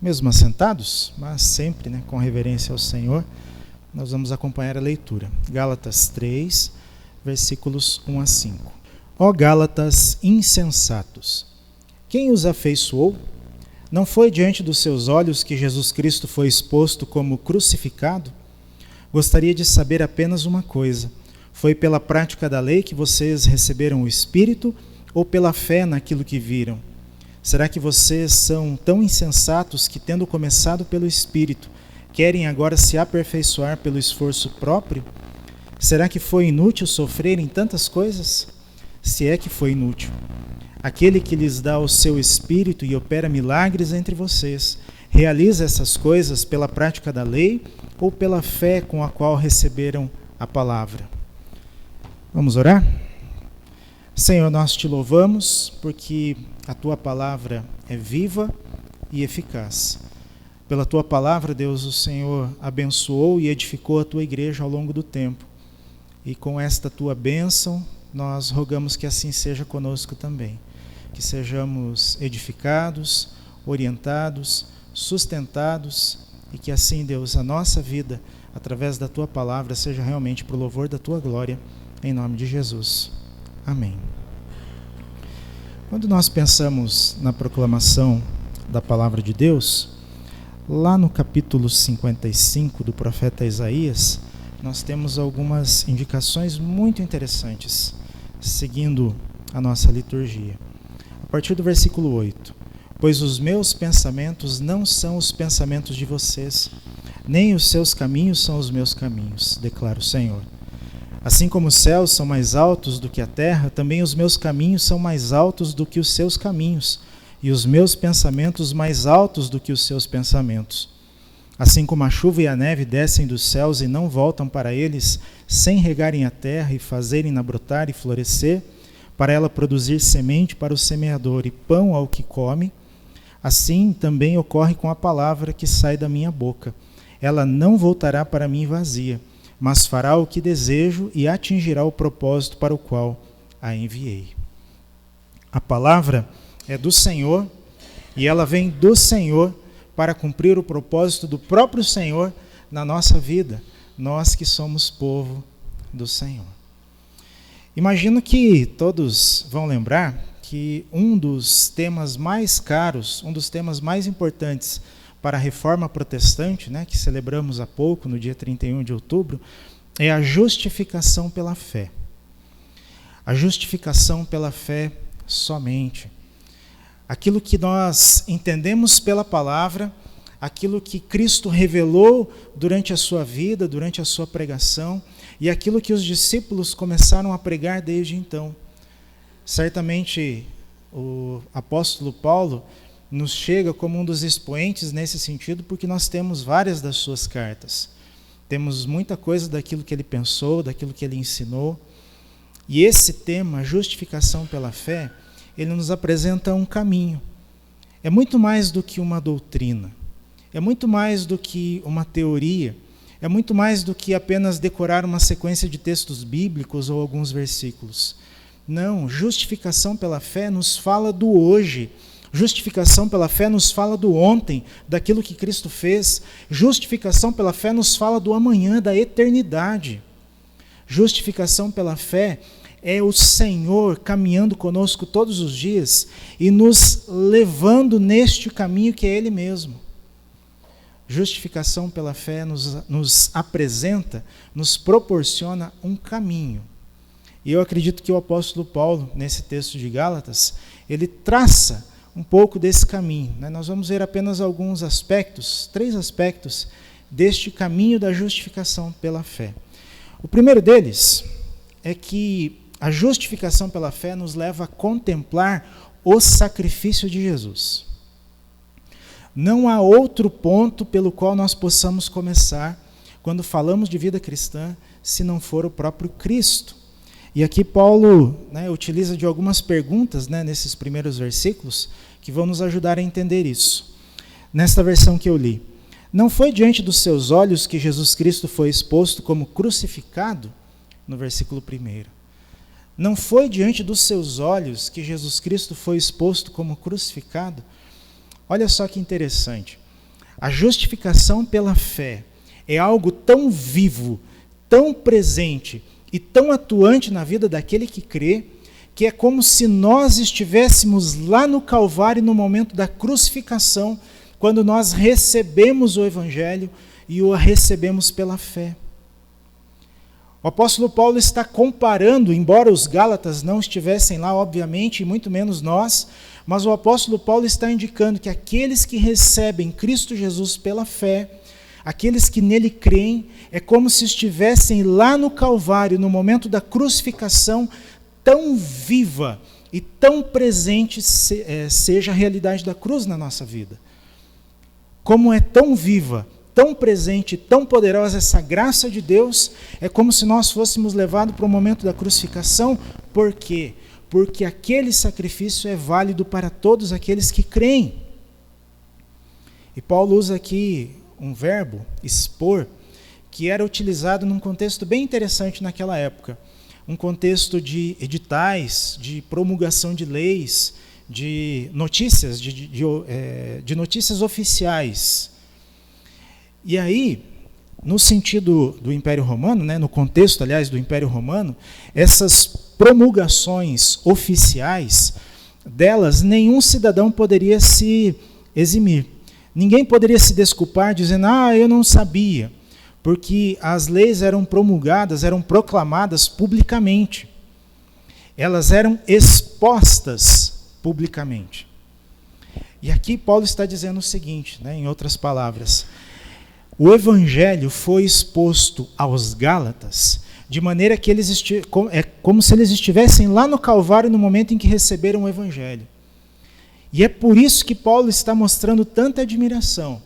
Mesmo assentados, mas sempre, com reverência ao Senhor, nós vamos acompanhar a leitura. Gálatas 3, versículos 1 a 5. Ó Gálatas insensatos, quem os afeiçoou? Não foi diante dos seus olhos que Jesus Cristo foi exposto como crucificado? Gostaria de saber apenas uma coisa: foi pela prática da lei que vocês receberam o Espírito ou pela fé naquilo que viram? Será que vocês são tão insensatos que, tendo começado pelo Espírito, querem agora se aperfeiçoar pelo esforço próprio? Será que foi inútil sofrerem tantas coisas? Se é que foi inútil. Aquele que lhes dá o seu Espírito e opera milagres entre vocês, realiza essas coisas pela prática da lei ou pela fé com a qual receberam a palavra? Vamos orar? Senhor, nós te louvamos porque a tua palavra é viva e eficaz. Pela tua palavra, Deus, o Senhor abençoou e edificou a tua igreja ao longo do tempo. E com esta tua bênção, nós rogamos que assim seja conosco também. Que sejamos edificados, orientados, sustentados e que assim, Deus, a nossa vida, através da tua palavra, seja realmente para o louvor da tua glória, em nome de Jesus. Amém. Quando nós pensamos na proclamação da palavra de Deus, lá no capítulo 55 do profeta Isaías, nós temos algumas indicações muito interessantes, seguindo a nossa liturgia. A partir do versículo 8: Pois os meus pensamentos não são os pensamentos de vocês, nem os seus caminhos são os meus caminhos, declara o Senhor. Assim como os céus são mais altos do que a terra, também os meus caminhos são mais altos do que os seus caminhos, e os meus pensamentos mais altos do que os seus pensamentos. Assim como a chuva e a neve descem dos céus e não voltam para eles, sem regarem a terra e fazerem-na brotar e florescer, para ela produzir semente para o semeador e pão ao que come, assim também ocorre com a palavra que sai da minha boca. Ela não voltará para mim vazia, mas fará o que desejo e atingirá o propósito para o qual a enviei. A palavra é do Senhor e ela vem do Senhor para cumprir o propósito do próprio Senhor na nossa vida, nós que somos povo do Senhor. Imagino que todos vão lembrar que um dos temas mais caros, um dos temas mais importantes para a Reforma Protestante, que celebramos há pouco, no dia 31 de outubro, é a justificação pela fé. A justificação pela fé somente. Aquilo que nós entendemos pela palavra, aquilo que Cristo revelou durante a sua vida, durante a sua pregação, e aquilo que os discípulos começaram a pregar desde então. Certamente o apóstolo Paulo nos chega como um dos expoentes nesse sentido, porque nós temos várias das suas cartas. Temos muita coisa daquilo que ele pensou, daquilo que ele ensinou. E esse tema, justificação pela fé, ele nos apresenta um caminho. É muito mais do que uma doutrina. É muito mais do que uma teoria. É muito mais do que apenas decorar uma sequência de textos bíblicos ou alguns versículos. Não, justificação pela fé nos fala do hoje. Justificação pela fé nos fala do ontem, daquilo que Cristo fez. Justificação pela fé nos fala do amanhã, da eternidade. Justificação pela fé é o Senhor caminhando conosco todos os dias e nos levando neste caminho que é Ele mesmo. Justificação pela fé nos apresenta, nos proporciona um caminho. E eu acredito que o apóstolo Paulo, nesse texto de Gálatas, ele traça um pouco desse caminho. Nós vamos ver apenas alguns aspectos, 3 aspectos, deste caminho da justificação pela fé. O primeiro deles é que a justificação pela fé nos leva a contemplar o sacrifício de Jesus. Não há outro ponto pelo qual nós possamos começar quando falamos de vida cristã, se não for o próprio Cristo. E aqui Paulo utiliza de algumas perguntas nesses primeiros versículos que vão nos ajudar a entender isso. Nesta versão que eu li: Não foi diante dos seus olhos que Jesus Cristo foi exposto como crucificado? No versículo 1. Não foi diante dos seus olhos que Jesus Cristo foi exposto como crucificado? Olha só que interessante. A justificação pela fé é algo tão vivo, tão presente e tão atuante na vida daquele que crê, que é como se nós estivéssemos lá no Calvário no momento da crucificação, quando nós recebemos o Evangelho e o recebemos pela fé. O apóstolo Paulo está comparando, embora os Gálatas não estivessem lá, obviamente, e muito menos nós, mas o apóstolo Paulo está indicando que aqueles que recebem Cristo Jesus pela fé, aqueles que nele creem, é como se estivessem lá no Calvário, no momento da crucificação, tão viva e tão presente seja a realidade da cruz na nossa vida. Como é tão viva, tão presente, tão poderosa essa graça de Deus, é como se nós fôssemos levados para o momento da crucificação. Por quê? Porque aquele sacrifício é válido para todos aqueles que creem. E Paulo usa aqui um verbo, expor, que era utilizado num contexto bem interessante naquela época. Um contexto de editais, de promulgação de leis, de notícias, de notícias oficiais. E aí, no sentido do Império Romano, no contexto, aliás, do Império Romano, essas promulgações oficiais, delas nenhum cidadão poderia se eximir. Ninguém poderia se desculpar dizendo, eu não sabia, porque as leis eram promulgadas, eram proclamadas publicamente. Elas eram expostas publicamente. E aqui Paulo está dizendo o seguinte, em outras palavras, o Evangelho foi exposto aos Gálatas de maneira que é como se eles estivessem lá no Calvário no momento em que receberam o Evangelho. E é por isso que Paulo está mostrando tanta admiração,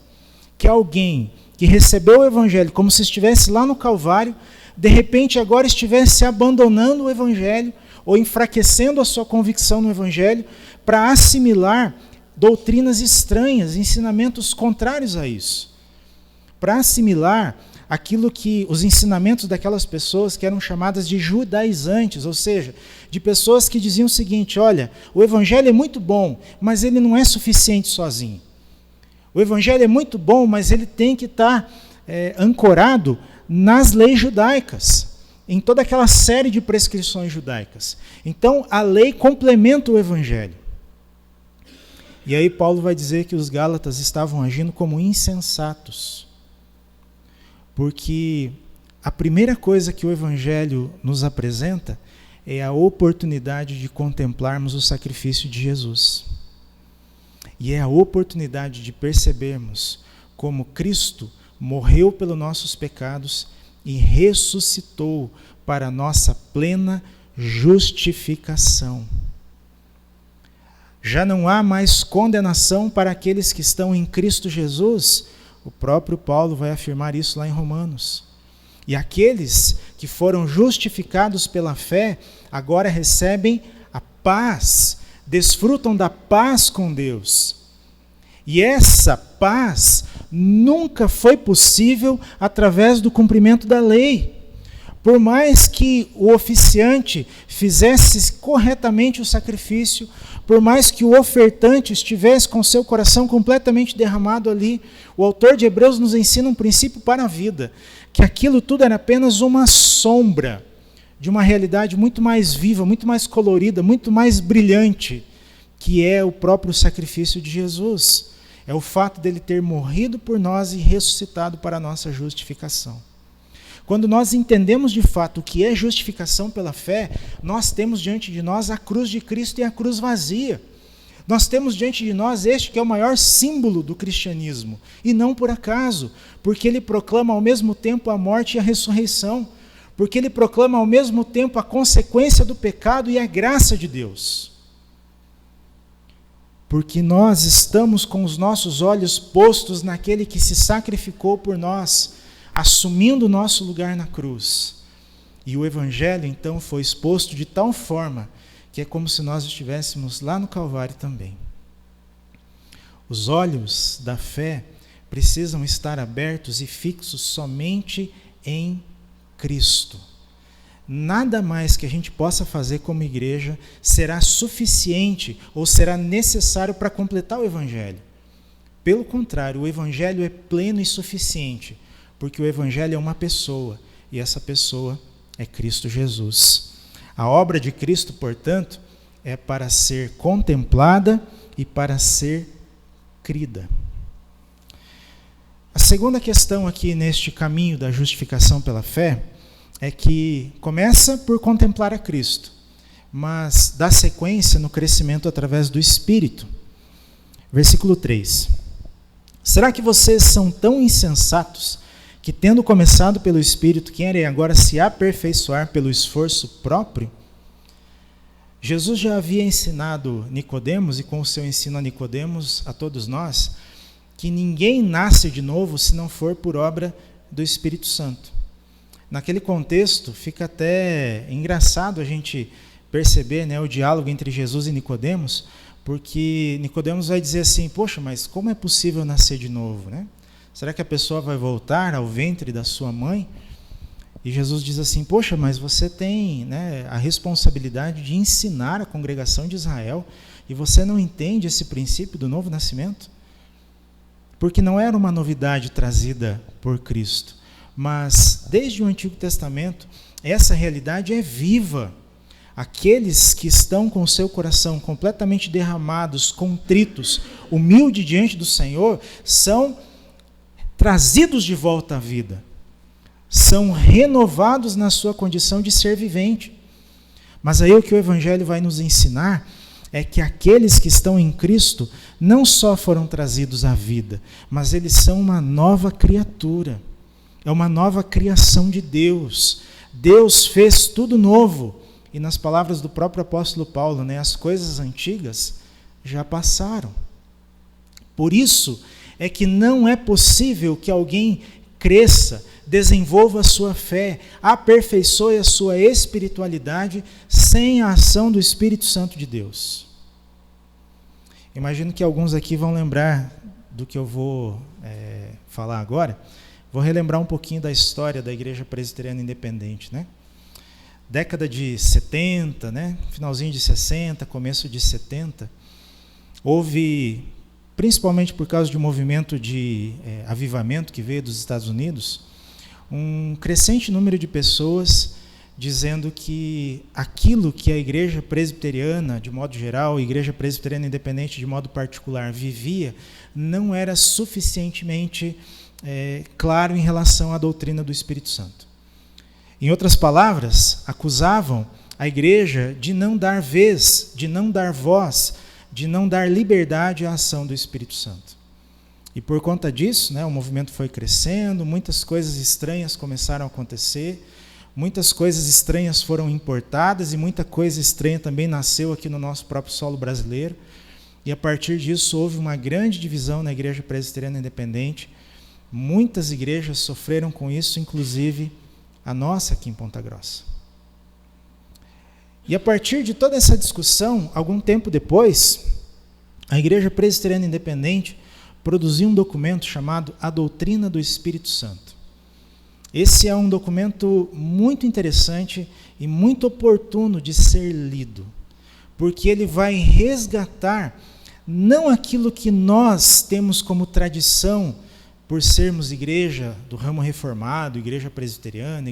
que alguém que recebeu o Evangelho como se estivesse lá no Calvário, de repente agora estivesse abandonando o Evangelho ou enfraquecendo a sua convicção no Evangelho para assimilar doutrinas estranhas, ensinamentos contrários a isso. Para assimilar aquilo que os ensinamentos daquelas pessoas que eram chamadas de judaizantes, ou seja, de pessoas que diziam o seguinte, olha, o Evangelho é muito bom, mas ele não é suficiente sozinho. O Evangelho é muito bom, mas ele tem que estar ancorado nas leis judaicas, em toda aquela série de prescrições judaicas. Então, a lei complementa o Evangelho. E aí Paulo vai dizer que os Gálatas estavam agindo como insensatos. Porque a primeira coisa que o Evangelho nos apresenta é a oportunidade de contemplarmos o sacrifício de Jesus. E é a oportunidade de percebermos como Cristo morreu pelos nossos pecados e ressuscitou para a nossa plena justificação. Já não há mais condenação para aqueles que estão em Cristo Jesus. O próprio Paulo vai afirmar isso lá em Romanos. E aqueles que foram justificados pela fé, agora recebem a paz, desfrutam da paz com Deus. E essa paz nunca foi possível através do cumprimento da lei. Por mais que o oficiante fizesse corretamente o sacrifício, por mais que o ofertante estivesse com seu coração completamente derramado ali, o autor de Hebreus nos ensina um princípio para a vida, que aquilo tudo era apenas uma sombra de uma realidade muito mais viva, muito mais colorida, muito mais brilhante, que é o próprio sacrifício de Jesus. É o fato dele ter morrido por nós e ressuscitado para a nossa justificação. Quando nós entendemos de fato o que é justificação pela fé, nós temos diante de nós a cruz de Cristo e a cruz vazia. Nós temos diante de nós este que é o maior símbolo do cristianismo, e não por acaso, porque ele proclama ao mesmo tempo a morte e a ressurreição, porque ele proclama ao mesmo tempo a consequência do pecado e a graça de Deus. Porque nós estamos com os nossos olhos postos naquele que se sacrificou por nós, assumindo o nosso lugar na cruz. E o Evangelho, então, foi exposto de tal forma que é como se nós estivéssemos lá no Calvário também. Os olhos da fé precisam estar abertos e fixos somente em Cristo. Nada mais que a gente possa fazer como igreja será suficiente ou será necessário para completar o Evangelho. Pelo contrário, o Evangelho é pleno e suficiente, porque o Evangelho é uma pessoa, e essa pessoa é Cristo Jesus. A obra de Cristo, portanto, é para ser contemplada e para ser crida. A segunda questão aqui neste caminho da justificação pela fé é que começa por contemplar a Cristo, mas dá sequência no crescimento através do Espírito. Versículo 3. Será que vocês são tão insensatos que, tendo começado pelo Espírito, querem agora se aperfeiçoar pelo esforço próprio? Jesus já havia ensinado Nicodemos, e com o seu ensino a Nicodemos, a todos nós, que ninguém nasce de novo se não for por obra do Espírito Santo. Naquele contexto, fica até engraçado a gente perceber, né, o diálogo entre Jesus e Nicodemos, porque Nicodemos vai dizer assim, poxa, mas como é possível nascer de novo, né? Será que a pessoa vai voltar ao ventre da sua mãe? E Jesus diz assim, poxa, mas você tem, né, a responsabilidade de ensinar a congregação de Israel e você não entende esse princípio do novo nascimento? Porque não era uma novidade trazida por Cristo, mas desde o Antigo Testamento essa realidade é viva. Aqueles que estão com o seu coração completamente derramados, contritos, humildes diante do Senhor, são trazidos de volta à vida. São renovados na sua condição de ser vivente. Mas aí o que o Evangelho vai nos ensinar é que aqueles que estão em Cristo não só foram trazidos à vida, mas eles são uma nova criatura. É uma nova criação de Deus. Deus fez tudo novo. E nas palavras do próprio apóstolo Paulo, né, as coisas antigas já passaram. Por isso é que não é possível que alguém cresça, desenvolva a sua fé, aperfeiçoe a sua espiritualidade sem a ação do Espírito Santo de Deus. Imagino que alguns aqui vão lembrar do que eu vou falar agora. Vou relembrar um pouquinho da história da Igreja Presbiteriana Independente, né? Década de 70, né? Finalzinho de 60, começo de 70, houve, principalmente por causa de um movimento de avivamento que veio dos Estados Unidos, um crescente número de pessoas dizendo que aquilo que a Igreja Presbiteriana, de modo geral, a Igreja Presbiteriana Independente, de modo particular, vivia, não era suficientemente claro em relação à doutrina do Espírito Santo. Em outras palavras, acusavam a igreja de não dar vez, de não dar voz, de não dar liberdade à ação do Espírito Santo. E por conta disso, né, o movimento foi crescendo, muitas coisas estranhas começaram a acontecer, muitas coisas estranhas foram importadas e muita coisa estranha também nasceu aqui no nosso próprio solo brasileiro. E a partir disso houve uma grande divisão na Igreja Presbiteriana Independente. Muitas igrejas sofreram com isso, inclusive a nossa aqui em Ponta Grossa. E a partir de toda essa discussão, algum tempo depois, a Igreja Presbiteriana Independente produziu um documento chamado A Doutrina do Espírito Santo. Esse é um documento muito interessante e muito oportuno de ser lido, porque ele vai resgatar não aquilo que nós temos como tradição por sermos igreja do ramo reformado, igreja presbiteriana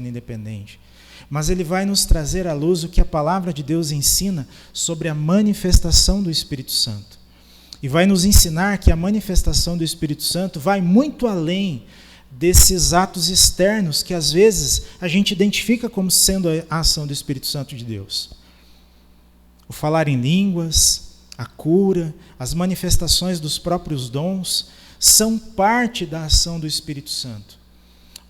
independente. Mas ele vai nos trazer à luz o que a palavra de Deus ensina sobre a manifestação do Espírito Santo. E vai nos ensinar que a manifestação do Espírito Santo vai muito além desses atos externos que às vezes a gente identifica como sendo a ação do Espírito Santo de Deus. O falar em línguas, a cura, as manifestações dos próprios dons são parte da ação do Espírito Santo.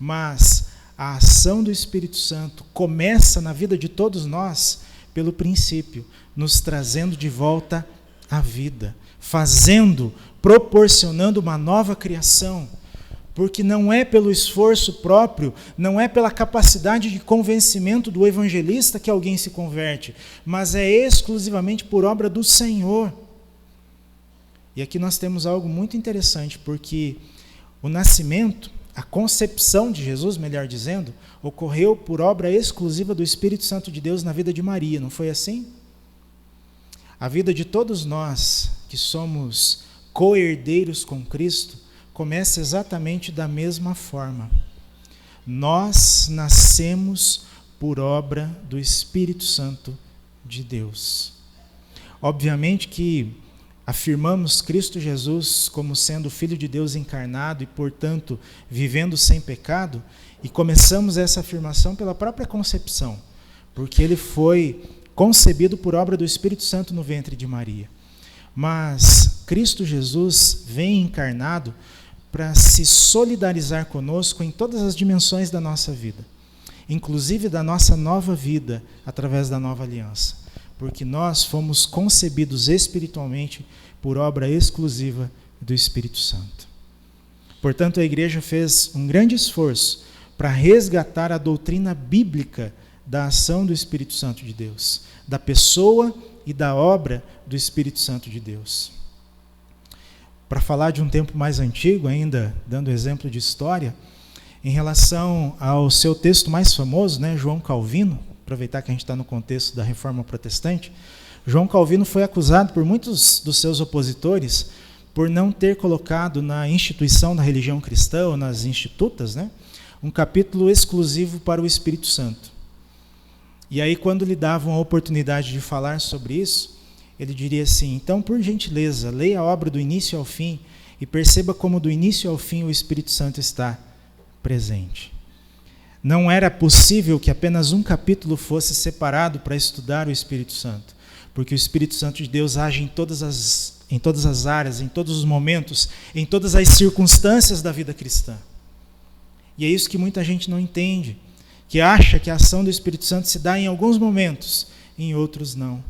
Mas a ação do Espírito Santo começa na vida de todos nós pelo princípio, nos trazendo de volta à vida, proporcionando uma nova criação, porque não é pelo esforço próprio, não é pela capacidade de convencimento do evangelista que alguém se converte, mas é exclusivamente por obra do Senhor. E aqui nós temos algo muito interessante, porque o nascimento, a concepção de Jesus, melhor dizendo, ocorreu por obra exclusiva do Espírito Santo de Deus na vida de Maria, não foi assim? A vida de todos nós que somos co-herdeiros com Cristo, começa exatamente da mesma forma. Nós nascemos por obra do Espírito Santo de Deus. Obviamente que afirmamos Cristo Jesus como sendo o Filho de Deus encarnado e, portanto, vivendo sem pecado, e começamos essa afirmação pela própria concepção, porque ele foi concebido por obra do Espírito Santo no ventre de Maria. Mas Cristo Jesus vem encarnado para se solidarizar conosco em todas as dimensões da nossa vida, inclusive da nossa nova vida através da nova aliança, porque nós fomos concebidos espiritualmente por obra exclusiva do Espírito Santo. Portanto, a igreja fez um grande esforço para resgatar a doutrina bíblica da ação do Espírito Santo de Deus, da pessoa e da obra do Espírito Santo de Deus. Para falar de um tempo mais antigo, ainda dando exemplo de história, em relação ao seu texto mais famoso, né, João Calvino, aproveitar que a gente está no contexto da Reforma Protestante, João Calvino foi acusado por muitos dos seus opositores por não ter colocado na instituição da religião cristã, ou nas institutas, né, um capítulo exclusivo para o Espírito Santo. E aí, quando lhe davam a oportunidade de falar sobre isso, ele diria assim: então, por gentileza, leia a obra do início ao fim e perceba como do início ao fim o Espírito Santo está presente. Não era possível que apenas um capítulo fosse separado para estudar o Espírito Santo, porque o Espírito Santo de Deus age em todas as áreas, em todos os momentos, em todas as circunstâncias da vida cristã. E é isso que muita gente não entende, que acha que a ação do Espírito Santo se dá em alguns momentos, em outros não.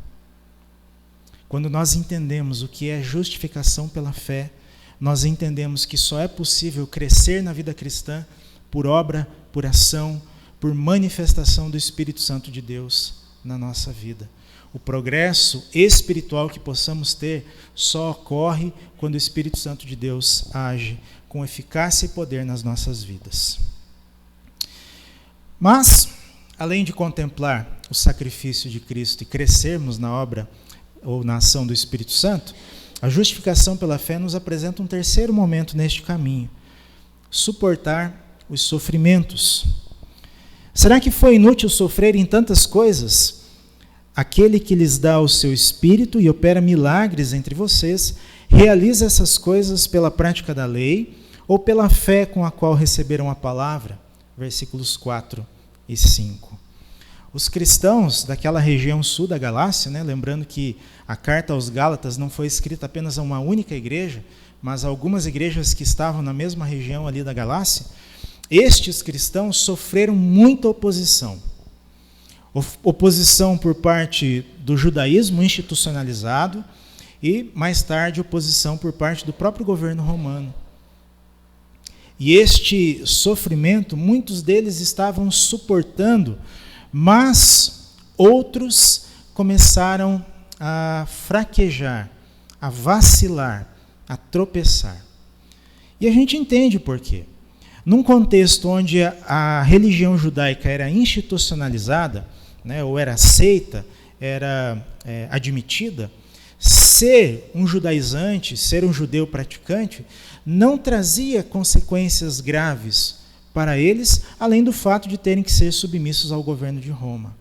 Quando nós entendemos o que é justificação pela fé, nós entendemos que só é possível crescer na vida cristã por obra, por ação, por manifestação do Espírito Santo de Deus na nossa vida. O progresso espiritual que possamos ter só ocorre quando o Espírito Santo de Deus age com eficácia e poder nas nossas vidas. Mas, além de contemplar o sacrifício de Cristo e crescermos na obra ou na ação do Espírito Santo, a justificação pela fé nos apresenta um terceiro momento neste caminho: suportar os sofrimentos. Será que foi inútil sofrer em tantas coisas? Aquele que lhes dá o seu Espírito e opera milagres entre vocês, realiza essas coisas pela prática da lei ou pela fé com a qual receberam a palavra? Versículos 4 e 5. Os cristãos daquela região sul da Galácia, né, lembrando que a carta aos Gálatas não foi escrita apenas a uma única igreja, mas a algumas igrejas que estavam na mesma região ali da Galácia, estes cristãos sofreram muita oposição. Oposição por parte do judaísmo institucionalizado e, mais tarde, oposição por parte do próprio governo romano. E este sofrimento, muitos deles estavam suportando, mas outros começaram a fraquejar, a vacilar, a tropeçar. E a gente entende por quê. Num contexto onde a religião judaica era institucionalizada, né, ou era aceita, era admitida, ser um judaizante, ser um judeu praticante, não trazia consequências graves para eles, além do fato de terem que ser submissos ao governo de Roma.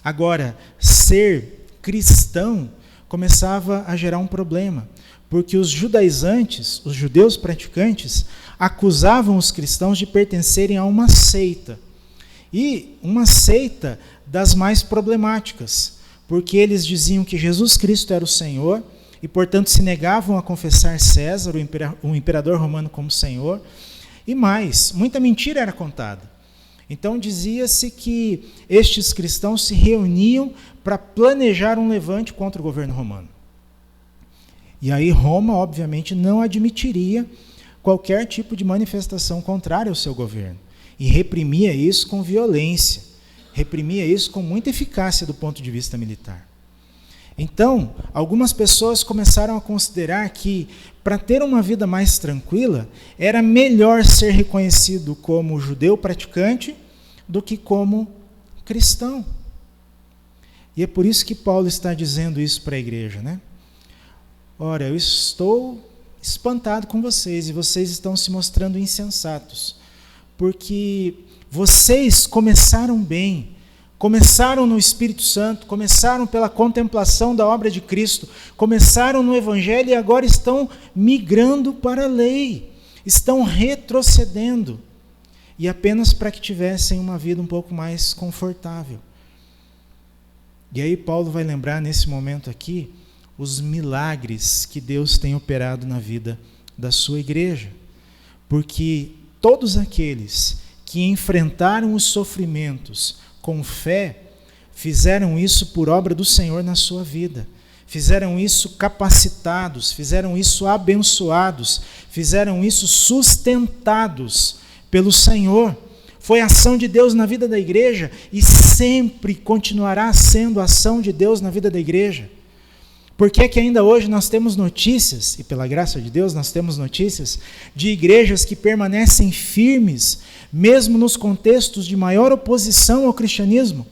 Agora, ser cristão começava a gerar um problema, porque os judaizantes, os judeus praticantes, acusavam os cristãos de pertencerem a uma seita. E uma seita das mais problemáticas, porque eles diziam que Jesus Cristo era o Senhor e, portanto, se negavam a confessar César, o imperador romano, como Senhor. E mais, muita mentira era contada. Então dizia-se que estes cristãos se reuniam para planejar um levante contra o governo romano. E aí Roma, obviamente, não admitiria qualquer tipo de manifestação contrária ao seu governo. E reprimia isso com violência, reprimia isso com muita eficácia do ponto de vista militar. Então, algumas pessoas começaram a considerar que, para ter uma vida mais tranquila, era melhor ser reconhecido como judeu praticante do que como cristão. E é por isso que Paulo está dizendo isso para a igreja, né? Ora, eu estou espantado com vocês e vocês estão se mostrando insensatos, porque vocês começaram bem, começaram no Espírito Santo, começaram pela contemplação da obra de Cristo, começaram no Evangelho e agora estão migrando para a lei, estão retrocedendo, e apenas para que tivessem uma vida um pouco mais confortável. E aí Paulo vai lembrar nesse momento aqui os milagres que Deus tem operado na vida da sua igreja, porque todos aqueles que enfrentaram os sofrimentos com fé, fizeram isso por obra do Senhor na sua vida, fizeram isso capacitados, fizeram isso abençoados, fizeram isso sustentados pelo Senhor. Foi a ação de Deus na vida da igreja e sempre continuará sendo a ação de Deus na vida da igreja. Por que é que ainda hoje nós temos notícias, e pela graça de Deus nós temos notícias, de igrejas que permanecem firmes, mesmo nos contextos de maior oposição ao cristianismo?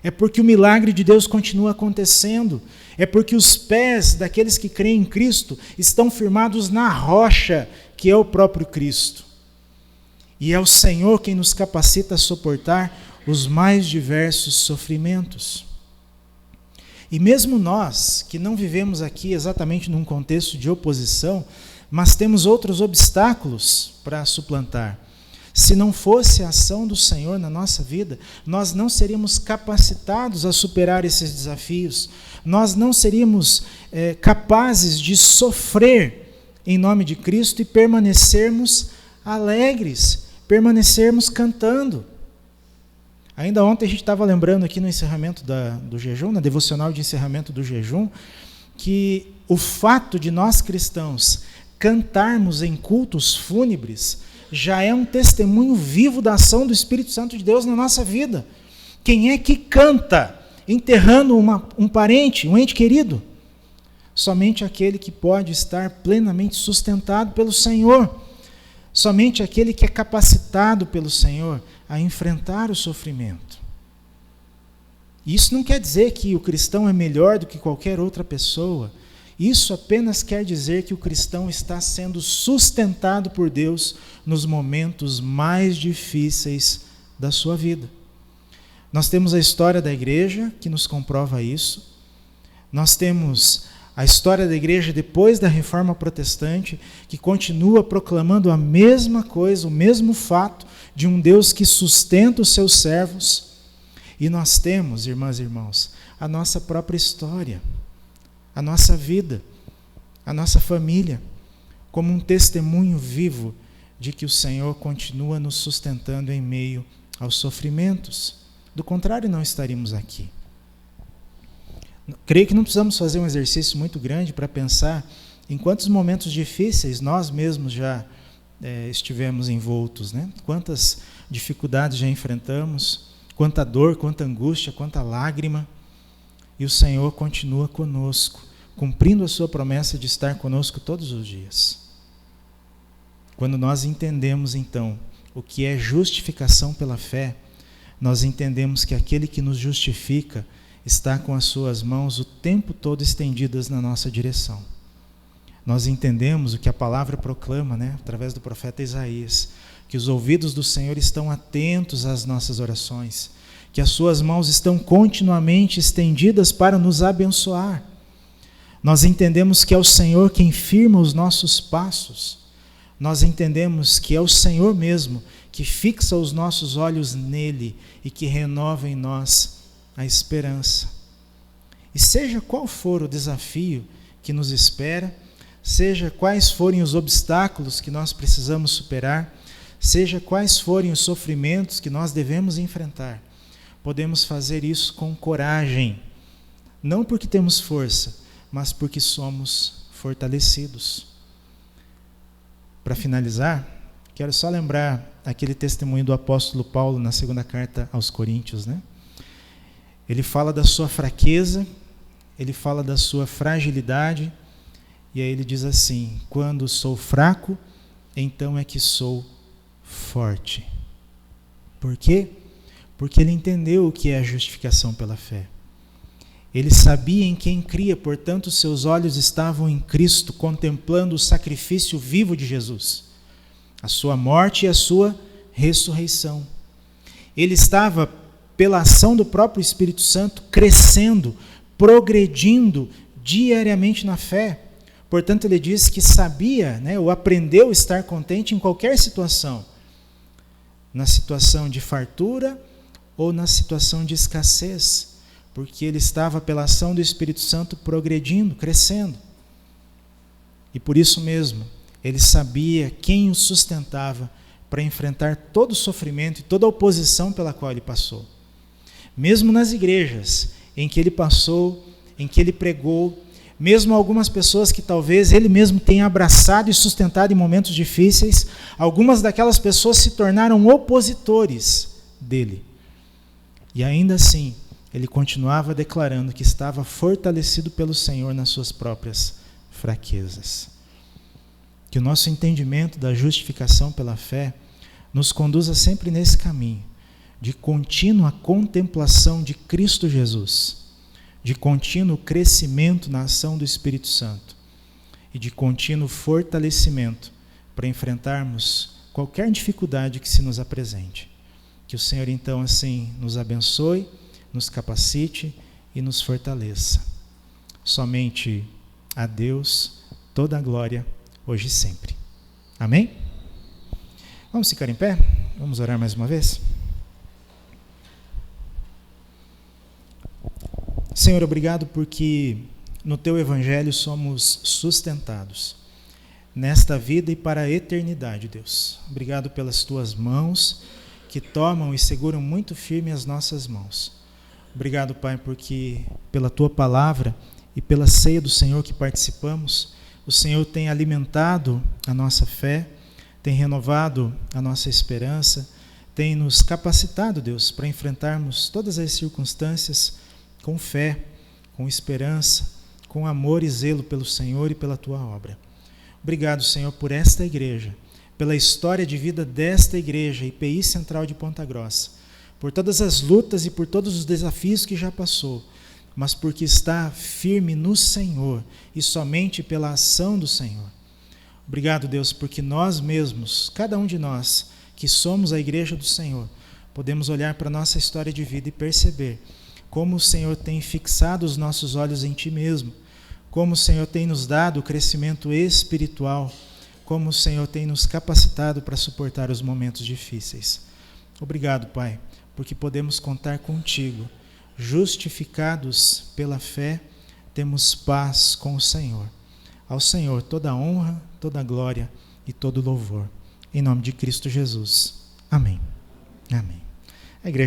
É porque o milagre de Deus continua acontecendo, é porque os pés daqueles que creem em Cristo estão firmados na rocha, que é o próprio Cristo. E é o Senhor quem nos capacita a suportar os mais diversos sofrimentos. E mesmo nós, que não vivemos aqui exatamente num contexto de oposição, mas temos outros obstáculos para suplantar. Se não fosse a ação do Senhor na nossa vida, nós não seríamos capacitados a superar esses desafios, nós não seríamos capazes de sofrer em nome de Cristo e permanecermos alegres, permanecermos cantando. Ainda ontem a gente estava lembrando aqui no encerramento do jejum, na devocional de encerramento do jejum, que o fato de nós cristãos cantarmos em cultos fúnebres já é um testemunho vivo da ação do Espírito Santo de Deus na nossa vida. Quem é que canta enterrando um parente, um ente querido? Somente aquele que pode estar plenamente sustentado pelo Senhor. Somente aquele que é capacitado pelo Senhor a enfrentar o sofrimento. Isso não quer dizer que o cristão é melhor do que qualquer outra pessoa. Isso apenas quer dizer que o cristão está sendo sustentado por Deus nos momentos mais difíceis da sua vida. Nós temos a história da igreja que nos comprova isso. Nós temos a história da igreja depois da Reforma Protestante, que continua proclamando a mesma coisa, o mesmo fato de um Deus que sustenta os seus servos. E nós temos, irmãs e irmãos, a nossa própria história, a nossa vida, a nossa família, como um testemunho vivo de que o Senhor continua nos sustentando em meio aos sofrimentos. Do contrário, não estaríamos aqui. Creio que não precisamos fazer um exercício muito grande para pensar em quantos momentos difíceis nós mesmos já estivemos envoltos, né? Quantas dificuldades já enfrentamos, quanta dor, quanta angústia, quanta lágrima, e o Senhor continua conosco, cumprindo a sua promessa de estar conosco todos os dias. Quando nós entendemos, então, o que é justificação pela fé, nós entendemos que aquele que nos justifica está com as suas mãos o tempo todo estendidas na nossa direção. Nós entendemos o que a palavra proclama, né, através do profeta Isaías, que os ouvidos do Senhor estão atentos às nossas orações, que as suas mãos estão continuamente estendidas para nos abençoar. Nós entendemos que é o Senhor quem firma os nossos passos. Nós entendemos que é o Senhor mesmo que fixa os nossos olhos nele e que renova em nós a esperança. E seja qual for o desafio que nos espera, seja quais forem os obstáculos que nós precisamos superar, seja quais forem os sofrimentos que nós devemos enfrentar, podemos fazer isso com coragem, não porque temos força, mas porque somos fortalecidos. Para finalizar, quero só lembrar aquele testemunho do apóstolo Paulo na segunda carta aos Coríntios, né? Ele fala da sua fraqueza, ele fala da sua fragilidade, e aí ele diz assim: quando sou fraco, então é que sou forte. Por quê? Porque ele entendeu o que é a justificação pela fé. Ele sabia em quem cria, portanto, seus olhos estavam em Cristo, contemplando o sacrifício vivo de Jesus, a sua morte e a sua ressurreição. Ele estava, pela ação do próprio Espírito Santo, crescendo, progredindo diariamente na fé. Portanto, ele diz que sabia, ou aprendeu a estar contente em qualquer situação, na situação de fartura ou na situação de escassez, porque ele estava, pela ação do Espírito Santo, progredindo, crescendo. E por isso mesmo, ele sabia quem o sustentava para enfrentar todo o sofrimento e toda a oposição pela qual ele passou. Mesmo nas igrejas em que ele passou, em que ele pregou, mesmo algumas pessoas que talvez ele mesmo tenha abraçado e sustentado em momentos difíceis, algumas daquelas pessoas se tornaram opositores dele. E ainda assim, ele continuava declarando que estava fortalecido pelo Senhor nas suas próprias fraquezas. Que o nosso entendimento da justificação pela fé nos conduza sempre nesse caminho de contínua contemplação de Cristo Jesus, de contínuo crescimento na ação do Espírito Santo e de contínuo fortalecimento para enfrentarmos qualquer dificuldade que se nos apresente. Que o Senhor então assim nos abençoe, nos capacite e nos fortaleça. Somente a Deus toda a glória, hoje e sempre. Amém? Vamos ficar em pé? Vamos orar mais uma vez? Senhor, obrigado porque no Teu Evangelho somos sustentados nesta vida e para a eternidade, Deus. Obrigado pelas Tuas mãos que tomam e seguram muito firme as nossas mãos. Obrigado, Pai, porque pela Tua palavra e pela ceia do Senhor que participamos, o Senhor tem alimentado a nossa fé, tem renovado a nossa esperança, tem nos capacitado, Deus, para enfrentarmos todas as circunstâncias com fé, com esperança, com amor e zelo pelo Senhor e pela Tua obra. Obrigado, Senhor, por esta igreja, pela história de vida desta igreja, IPI Central de Ponta Grossa, por todas as lutas e por todos os desafios que já passou, mas porque está firme no Senhor e somente pela ação do Senhor. Obrigado, Deus, porque nós mesmos, cada um de nós, que somos a igreja do Senhor, podemos olhar para a nossa história de vida e perceber como o Senhor tem fixado os nossos olhos em Ti mesmo, como o Senhor tem nos dado o crescimento espiritual, como o Senhor tem nos capacitado para suportar os momentos difíceis. Obrigado, Pai, porque podemos contar contigo. Justificados pela fé, temos paz com o Senhor. Ao Senhor toda a honra, toda a glória e todo o louvor. Em nome de Cristo Jesus. Amém.